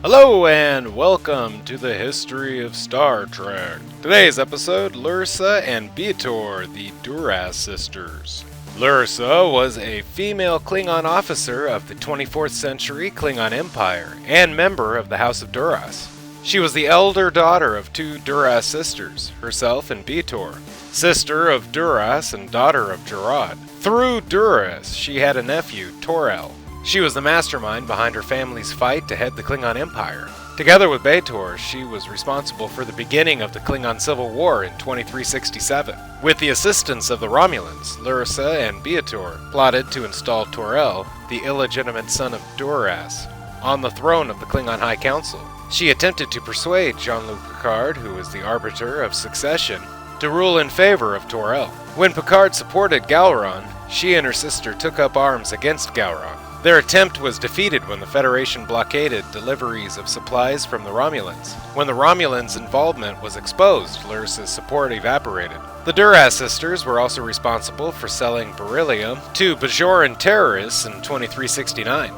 Hello and welcome to the history of Star Trek. Today's episode, Lursa and Beator, the Duras sisters. Lursa was a female Klingon officer of the 24th century Klingon Empire and member of the House of Duras. She was the elder daughter of two Duras sisters, herself and Beator, sister of Duras and daughter of Gerard. Through Duras, she had a nephew, Torel. She was the mastermind behind her family's fight to head the Klingon Empire. Together with Beator, she was responsible for the beginning of the Klingon Civil War in 2367. With the assistance of the Romulans, Lursa and Beator plotted to install Torel, the illegitimate son of Duras, on the throne of the Klingon High Council. She attempted to persuade Jean-Luc Picard, who was the arbiter of succession, to rule in favor of Torel. When Picard supported Gowron, she and her sister took up arms against Gowron. Their attempt was defeated when the Federation blockaded deliveries of supplies from the Romulans. When the Romulans' involvement was exposed, Lursa's support evaporated. The Duras sisters were also responsible for selling beryllium to Bajoran terrorists in 2369.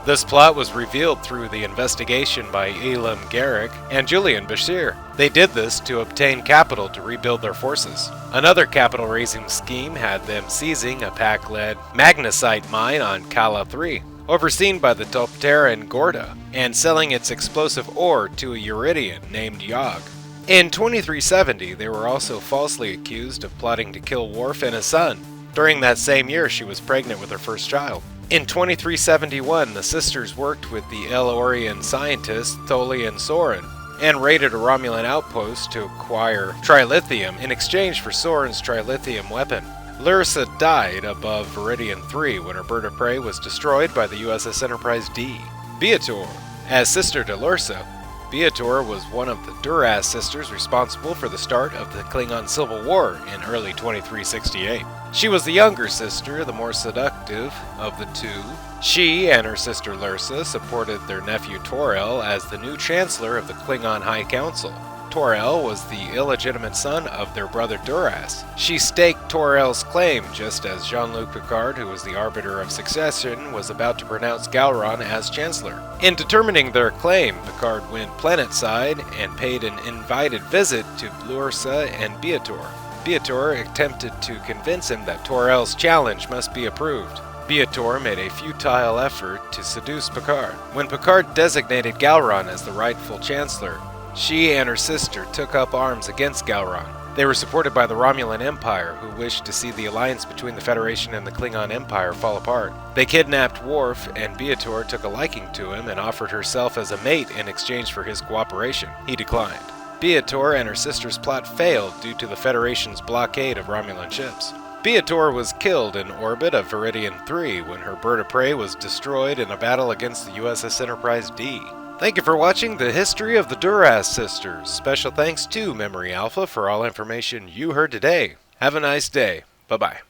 This plot was revealed through the investigation by Elam Garak and Julian Bashir. They did this to obtain capital to rebuild their forces. Another capital-raising scheme had them seizing a Pac-led magnesite mine on Kala 3, overseen by the Topteran Gorda, and selling its explosive ore to a Uridian named Yog. In 2370, they were also falsely accused of plotting to kill Worf and his son. During that same year, she was pregnant with her first child. In 2371, the sisters worked with the El-Orian scientists Tholi and Soren, and raided a Romulan outpost to acquire trilithium in exchange for Soren's trilithium weapon. Lursa died above Viridian 3 when her bird of prey was destroyed by the USS Enterprise D. Beator, as sister to Lursa, Beator was one of the Duras sisters responsible for the start of the Klingon Civil War in early 2368. She was the younger sister, the more seductive of the two. She and her sister Lursa supported their nephew Torel as the new chancellor of the Klingon High Council. Torel was the illegitimate son of their brother Duras. She staked Torel's claim just as Jean-Luc Picard, who was the arbiter of succession, was about to pronounce Gowron as chancellor. In determining their claim, Picard went planetside and paid an invited visit to Lursa and Beator. Beator attempted to convince him that Torel's challenge must be approved. Beator made a futile effort to seduce Picard. When Picard designated Gowron as the rightful chancellor, she and her sister took up arms against Gowron. They were supported by the Romulan Empire, who wished to see the alliance between the Federation and the Klingon Empire fall apart. They kidnapped Worf, and Beator took a liking to him and offered herself as a mate in exchange for his cooperation. He declined. Beator and her sister's plot failed due to the Federation's blockade of Romulan ships. Beator was killed in orbit of Viridian 3 when her bird of prey was destroyed in a battle against the USS Enterprise D. Thank you for watching the history of the Duras sisters. Special thanks to Memory Alpha for all information you heard today. Have a nice day. Bye-bye.